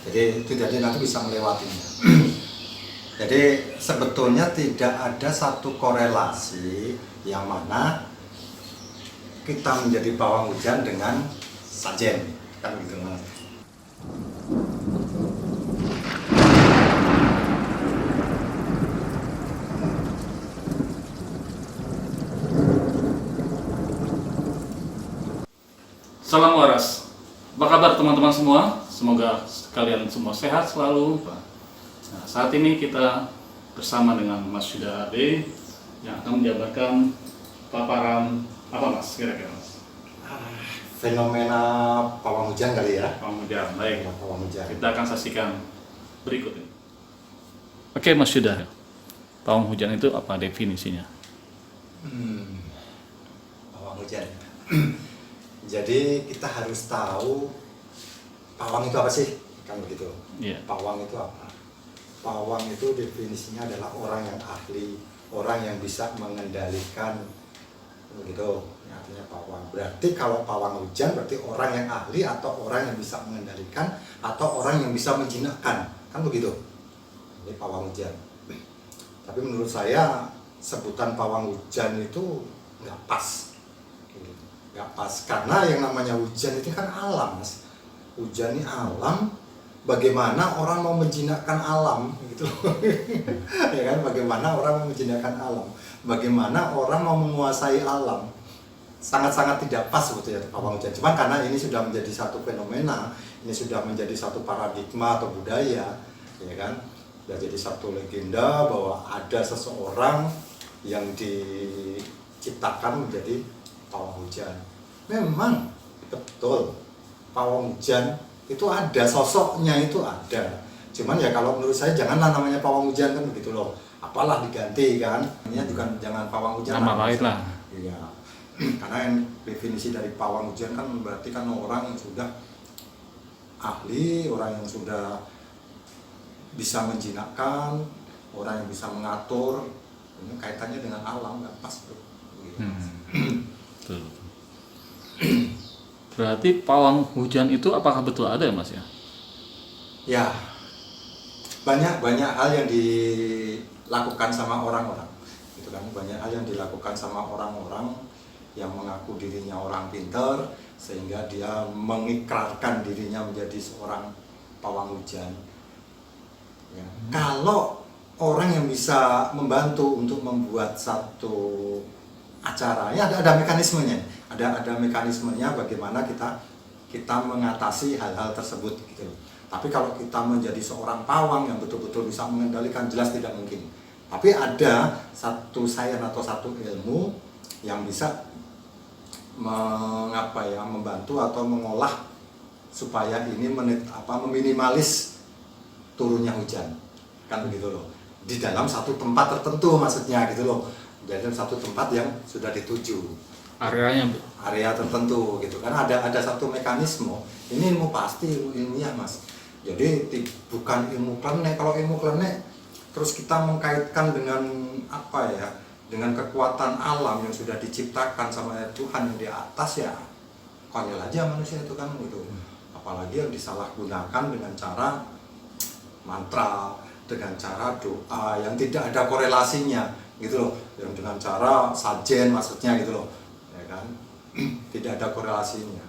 Jadi nanti bisa melewatinya. Jadi sebetulnya tidak ada satu korelasi yang mana kita menjadi pawang hujan dengan sajen, kan gitu Mas. Salam waras. Apa kabar teman-teman semua? Semoga kalian semua sehat selalu. Nah, saat ini kita bersama dengan Mas Yuda Ade yang akan menjabarkan paparan apa Mas kira-kira Mas? Fenomena pawang hujan kali ya. Pawang hujan, baik. Pawang hujan. Kita akan saksikan berikut ini. Oke Mas Yuda, pawang hujan itu apa definisinya? Pawang hujan. Jadi kita harus tahu pawang itu apa sih? Kan begitu. Iya. Pawang itu apa? Pawang itu definisinya adalah orang yang ahli, orang yang bisa mengendalikan, begitu. Artinya pawang. Berarti kalau pawang hujan berarti orang yang ahli atau orang yang bisa mengendalikan atau orang yang bisa menjinakkan, kan begitu. Ini pawang hujan. Tapi menurut saya sebutan pawang hujan itu nggak pas. Nggak pas karena yang namanya hujan itu kan alam, Mas. Hujan ini alam, bagaimana orang mau menjinakkan alam gitu loh. Ya kan, bagaimana orang mau menjinakkan alam, bagaimana orang mau menguasai alam, sangat-sangat tidak pas sebetulnya pawang hujan. Cuma karena ini sudah menjadi satu fenomena, ini sudah menjadi satu paradigma atau budaya, ya kan, sudah jadi satu legenda bahwa ada seseorang yang diciptakan menjadi pawang hujan. Memang betul pawang hujan itu ada, sosoknya itu ada. Cuman ya kalau menurut saya janganlah namanya pawang hujan, kan begitu loh. Apalah diganti kan. Ini juga jangan pawang hujan. Nama lain lah. Iya. Karena yang definisi dari pawang hujan kan berarti kan orang yang sudah ahli, orang yang sudah bisa menjinakkan, orang yang bisa mengatur. Ini kaitannya dengan alam, nggak pas bro. Betul. Berarti pawang hujan itu apakah betul ada ya Mas ya? Ya, banyak hal yang dilakukan sama orang-orang, gitu kan. Banyak hal yang dilakukan sama orang-orang yang mengaku dirinya orang pintar, sehingga dia mengikrarkan dirinya menjadi seorang pawang hujan. Ya. Kalau orang yang bisa membantu untuk membuat satu acara, ya ada mekanismenya, ada mekanismenya bagaimana kita mengatasi hal-hal tersebut gitu. Tapi kalau kita menjadi seorang pawang yang betul-betul bisa mengendalikan, jelas tidak mungkin. Tapi ada satu sains atau satu ilmu yang bisa membantu atau mengolah supaya ini meminimalis turunnya hujan, kan begitu loh. Di dalam satu tempat tertentu maksudnya gitu loh. Dalam satu tempat yang sudah dituju, area tertentu gitu kan, ada satu mekanisme. Ini ilmu pasti, ilmiah Mas. Jadi bukan ilmu klenek. Kalau ilmu klenek terus kita mengkaitkan dengan apa ya, dengan kekuatan alam yang sudah diciptakan sama Tuhan yang di atas, ya konyol aja manusia itu kan gitu. Apalagi yang disalahgunakan dengan cara mantra, dengan cara doa yang tidak ada korelasinya gitu loh, yang dengan cara sajen maksudnya gitu loh, ya kan. Tidak ada korelasinya.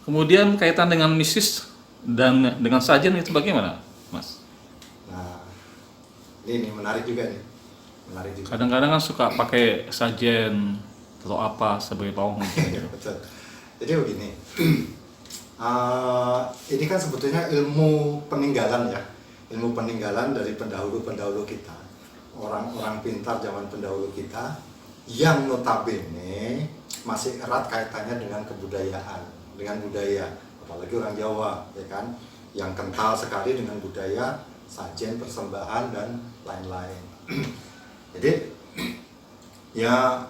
Kemudian kaitan dengan mistis dan dengan sajen itu bagaimana Mas? Nah ini menarik juga nih, menarik juga. Kadang-kadang kan suka pakai sajen atau apa sebagai pawang hujan gitu. Betul. Jadi begini, ini kan sebetulnya ilmu peninggalan ya, ilmu peninggalan dari pendahulu-pendahulu kita, orang-orang pintar zaman pendahulu kita, yang notabene masih erat kaitannya dengan kebudayaan, dengan budaya, apalagi orang Jawa, ya kan, yang kental sekali dengan budaya, sajen, persembahan dan lain-lain. Jadi ya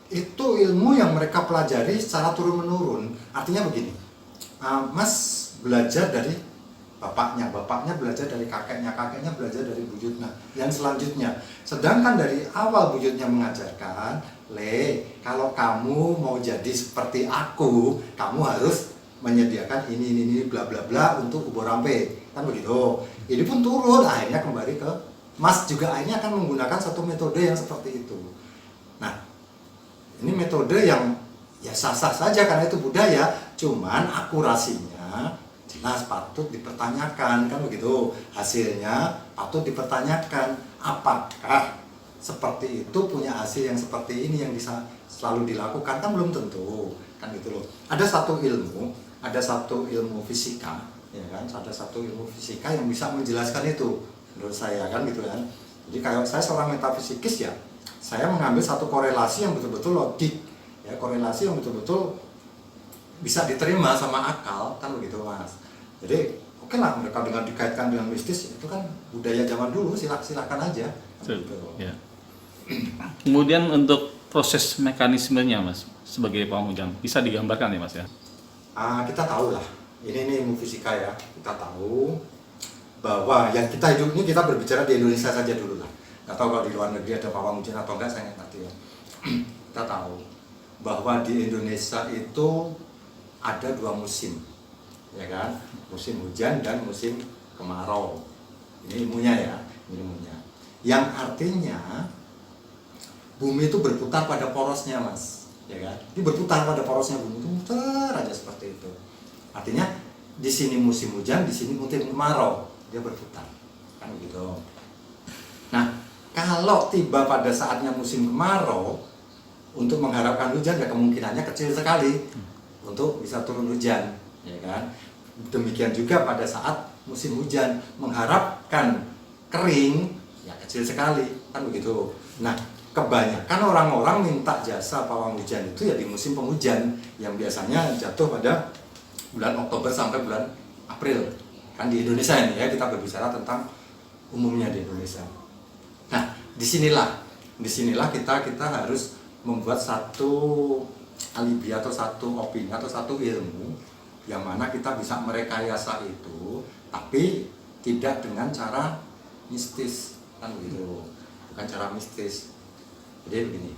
itu ilmu yang mereka pelajari secara turun-menurun. Artinya begini, Mas belajar dari bapaknya belajar dari kakeknya belajar dari buyutnya, yang selanjutnya. Sedangkan dari awal buyutnya mengajarkan, kalau kamu mau jadi seperti aku, kamu harus menyediakan ini bla bla bla untuk Ubo Rampe, kan begitu. Ini pun turun, akhirnya kembali ke Mas juga akhirnya akan menggunakan satu metode yang seperti itu. Nah, ini metode yang ya sah-sah saja karena itu budaya, cuman akurasinya jelas patut dipertanyakan, kan begitu. Hasilnya patut dipertanyakan, apakah seperti itu punya hasil yang seperti ini yang bisa selalu dilakukan, kan belum tentu, kan gitu loh. Ada satu ilmu fisika, ya kan, ada satu ilmu fisika yang bisa menjelaskan itu menurut saya, kan gitu kan. Jadi kalau saya seorang metafisikis ya, saya mengambil satu korelasi yang betul-betul logik, ya, korelasi yang betul-betul bisa diterima sama akal, kan begitu Mas. Jadi oke lah mereka dengan dikaitkan dengan mistis, itu kan budaya zaman dulu, silakan aja. Gitu. Ya. Kemudian untuk proses mekanismenya Mas sebagai pawang hujan bisa digambarkan ya Mas ya? Kita tahu lah, ini ilmu fisika ya, kita tahu bahwa yang kita hidup ini, kita berbicara di Indonesia saja dulu lah. Nggak tahu kalau di luar negeri ada pawang hujan atau enggak, saya nggak ngerti ya. Kita tahu bahwa di Indonesia itu ada 2 musim, ya kan, musim hujan dan musim kemarau. Ini ilmunya ya, ilmunya. Yang artinya bumi itu berputar pada porosnya Mas, ya kan? Ini berputar pada porosnya bumi itu, muter aja seperti itu. Artinya di sini musim hujan, di sini musim kemarau, dia berputar, kan begitu. Nah, kalau tiba pada saatnya musim kemarau, untuk mengharapkan hujan ya kemungkinannya kecil sekali untuk bisa turun hujan, ya kan? Demikian juga pada saat musim hujan, mengharapkan kering ya kecil sekali, kan begitu. Nah, kebanyakan orang-orang minta jasa pawang hujan itu ya di musim penghujan yang biasanya jatuh pada bulan Oktober sampai bulan April, kan di Indonesia ini ya, kita berbicara tentang umumnya di Indonesia. Nah, disinilah kita harus membuat satu alibi atau satu opini atau satu ilmu yang mana kita bisa merekayasa itu, tapi tidak dengan cara mistis, kan begitu, bukan cara mistis. Jadi begini,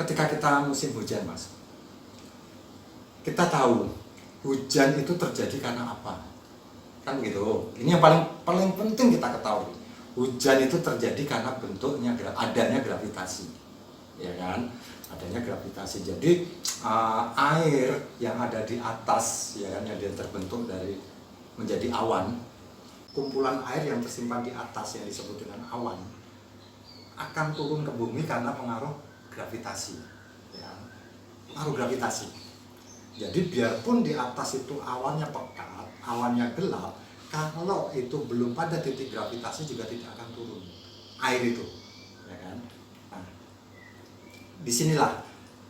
ketika kita musim hujan Mas, kita tahu hujan itu terjadi karena apa, kan begitu. Ini yang paling penting kita ketahui. Hujan itu terjadi karena bentuknya adanya gravitasi, ya kan, adanya gravitasi. Jadi air yang ada di atas, ya kan, yang dia terbentuk dari menjadi awan, kumpulan air yang tersimpan di atas yang disebut dengan awan akan turun ke bumi karena pengaruh gravitasi, ya, pengaruh gravitasi. Jadi biarpun di atas itu awannya pekat, awannya gelap, kalau itu belum pada titik gravitasi juga tidak akan turun air itu, ya kan. Nah,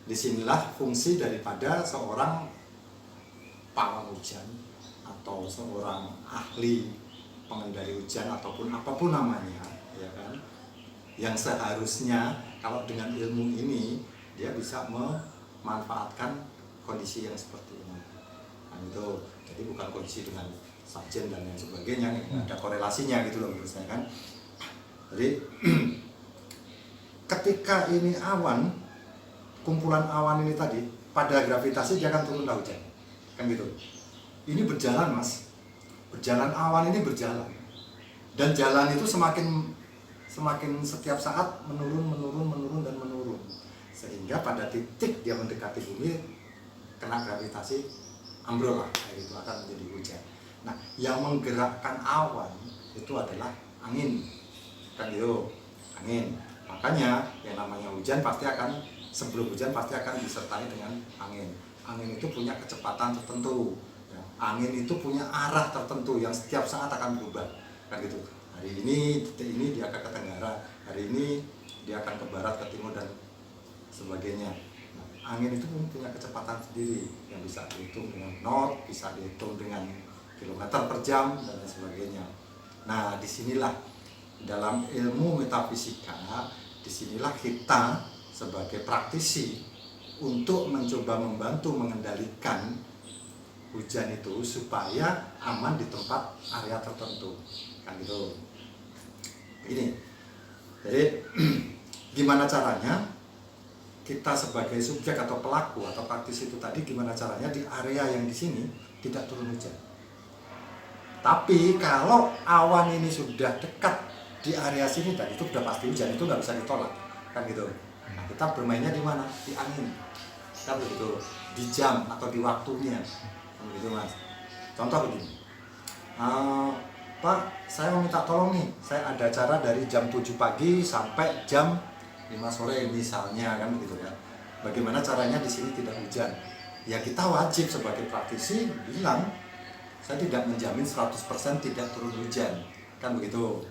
disinilah fungsi daripada seorang pawang hujan atau seorang ahli pengendali hujan ataupun apapun namanya, ya kan, yang seharusnya kalau dengan ilmu ini dia bisa memanfaatkan kondisi yang seperti ini. Nah, itu jadi bukan kondisi dengan subjen dan lain sebagainya, ada korelasinya gitu loh menurut saya, kan. Jadi ketika ini awan, kumpulan awan ini tadi pada gravitasi dia akan turun hujan, kan gitu. Ini berjalan Mas, berjalan, awan ini berjalan, dan jalan itu semakin setiap saat menurun dan menurun, sehingga pada titik dia mendekati bumi kena gravitasi, ambrol lah, itu akan menjadi hujan. Nah, yang menggerakkan awan itu adalah angin, kan gitu, angin. Makanya yang namanya hujan pasti akan, sebelum hujan pasti akan disertai dengan angin. Angin itu punya kecepatan tertentu, ya. Angin itu punya arah tertentu yang setiap saat akan berubah, kan gitu. Hari ini titik ini dia akan ke tenggara, hari ini dia akan ke barat, ke timur dan sebagainya. Nah, angin itu punya kecepatan sendiri yang bisa dihitung dengan knot, bisa dihitung dengan kilometer per jam dan lain sebagainya. Nah, disinilah dalam ilmu metafisika, disinilah kita sebagai praktisi untuk mencoba membantu mengendalikan hujan itu supaya aman di tempat area tertentu, kan gitu. Ini jadi gimana caranya kita sebagai subjek atau pelaku atau praktisi itu tadi gimana caranya di area yang di sini tidak turun hujan. Tapi kalau awan ini sudah dekat di area sini tadi itu sudah pasti hujan, itu nggak bisa ditolak, kan gitu. Nah, kita bermainnya di mana? Di angin, kan begitu. Di jam atau di waktunya, kan begitu mas. Contoh begini, Pak, saya mau minta tolong nih, saya ada acara dari jam 7 pagi sampai jam 5 sore misalnya, kan begitu ya. Bagaimana caranya di sini tidak hujan? Ya kita wajib sebagai praktisi bilang, saya tidak menjamin 100% tidak turun hujan, kan begitu.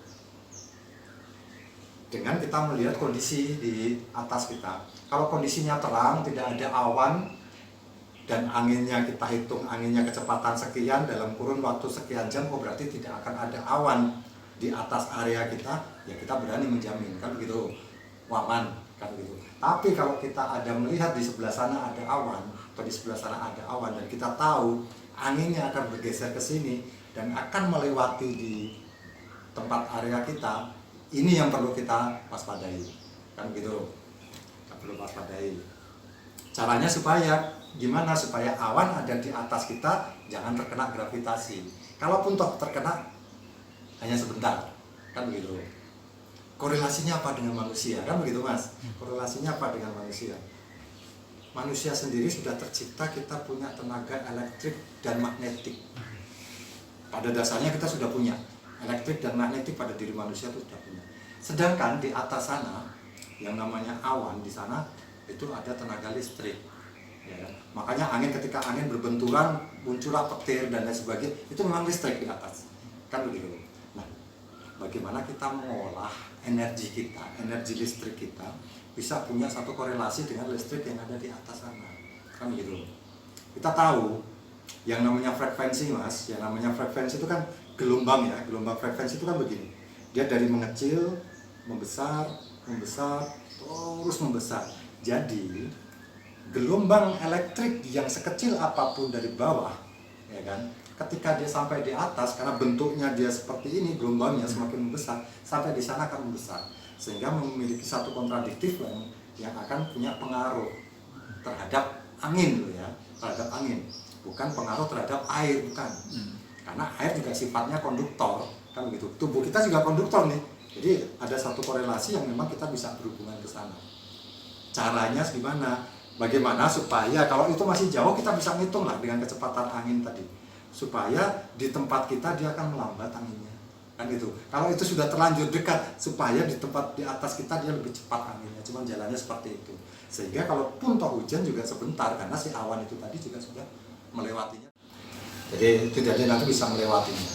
Dengan kita melihat kondisi di atas kita. Kalau kondisinya terang, tidak ada awan, dan anginnya kita hitung, anginnya kecepatan sekian dalam kurun waktu sekian jam, oh berarti tidak akan ada awan di atas area kita, ya kita berani menjamin, kan begitu, waman, kan begitu. Tapi kalau kita ada melihat di sebelah sana ada awan, atau di sebelah sana ada awan, dan kita tahu anginnya akan bergeser ke sini dan akan melewati di tempat area kita, ini yang perlu kita waspadai, kan begitu, kita perlu waspadai. Caranya supaya gimana? Supaya awan ada di atas kita jangan terkena gravitasi. Kalaupun toh terkena, hanya sebentar, kan begitu. Korelasinya apa dengan manusia, kan begitu mas? Korelasinya apa dengan manusia? Manusia sendiri sudah tercipta, kita punya tenaga elektrik dan magnetik. Pada dasarnya kita sudah punya elektrik dan magnetik pada diri manusia, itu sudah punya. Sedangkan di atas sana yang namanya awan, di sana itu ada tenaga listrik, ya kan? Makanya angin, ketika angin berbenturan muncullah petir dan lain sebagainya, itu memang listrik di atas, kan begitu. Nah, bagaimana kita mengolah energi kita, energi listrik kita bisa punya satu korelasi dengan listrik yang ada di atas sana, kan begitu. Kita tahu yang namanya frekuensi mas, yang namanya frekuensi itu kan gelombang ya, gelombang frekuensi itu kan begini, dia dari mengecil, membesar, terus membesar. Jadi gelombang elektrik yang sekecil apapun dari bawah, ya kan, ketika dia sampai di atas, karena bentuknya dia seperti ini, gelombangnya semakin membesar, sampai di sana akan membesar, sehingga memiliki satu kontradiktif yang akan punya pengaruh terhadap angin, loh ya, terhadap angin, bukan pengaruh terhadap air, bukan, karena air juga sifatnya konduktor, kan begitu. Tubuh kita juga konduktor nih, jadi ada satu korelasi yang memang kita bisa berhubungan ke sana. Caranya gimana? Bagaimana supaya kalau itu masih jauh kita bisa ngitung lah dengan kecepatan angin tadi, supaya di tempat kita dia akan melambat anginnya, kan gitu. Kalau itu sudah terlanjur dekat, supaya di tempat di atas kita dia lebih cepat anginnya. Cuman jalannya seperti itu, sehingga kalaupun toh hujan juga sebentar, karena si awan itu tadi juga sudah melewatinya. Jadi tidak nanti bisa melewatinya.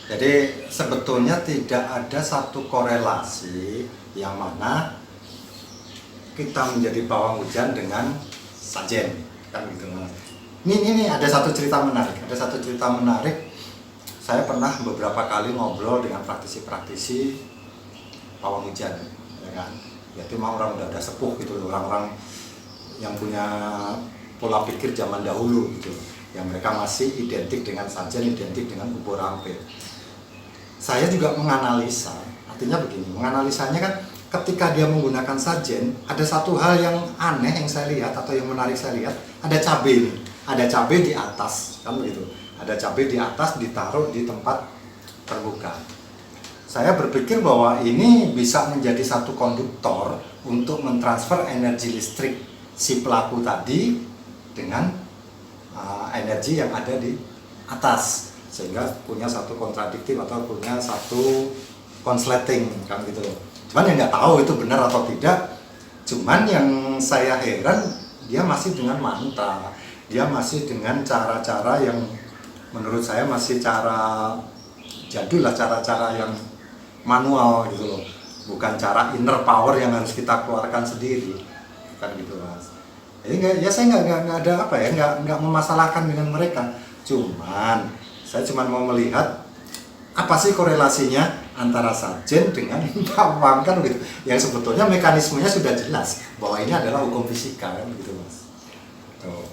Jadi sebetulnya tidak ada satu korelasi yang mana kita menjadi pawang hujan dengan sajen, kan gitu mas. Ini ada satu cerita menarik. Saya pernah beberapa kali ngobrol dengan praktisi-praktisi pawang hujan, ya kan. Yaitu orang udah sepuh gitu, orang-orang yang punya pola pikir zaman dahulu gitu, yang mereka masih identik dengan sajen, identik dengan ubur rampir. Saya juga menganalisa, artinya begini, menganalisanya kan, ketika dia menggunakan sajen, ada satu hal yang aneh yang saya lihat atau yang menarik saya lihat, ada cabai nih, ada cabai di atas, kan begitu, ada cabai di atas ditaruh di tempat terbuka. Saya berpikir bahwa ini bisa menjadi satu konduktor untuk mentransfer energi listrik si pelaku tadi dengan energi yang ada di atas, sehingga punya satu kontradiktif atau punya satu konsleting, kan gitu loh. Cuman yang nggak tahu itu benar atau tidak. Cuman yang saya heran, dia masih dengan mantra, dia masih dengan cara-cara yang menurut saya masih cara jadul lah, cara-cara yang manual gitu loh, bukan cara inner power yang harus kita keluarkan sendiri, kan gitu mas. Jadi saya nggak ada apa ya, nggak memasalahkan dengan mereka. Saya cuma mau melihat apa sih korelasinya antara sajen dengan pawang, kan begitu. Yang sebetulnya mekanismenya sudah jelas bahwa ini adalah hukum fisika, kan begitu mas. Tuh.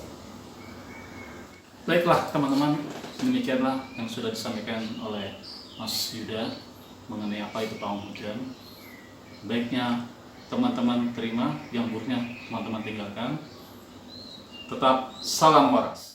Baiklah teman-teman, demikianlah yang sudah disampaikan oleh Mas Yuda mengenai apa itu pawang hujan. Baiknya teman-teman terima, yang buruknya teman-teman tinggalkan. Tetap salam waras.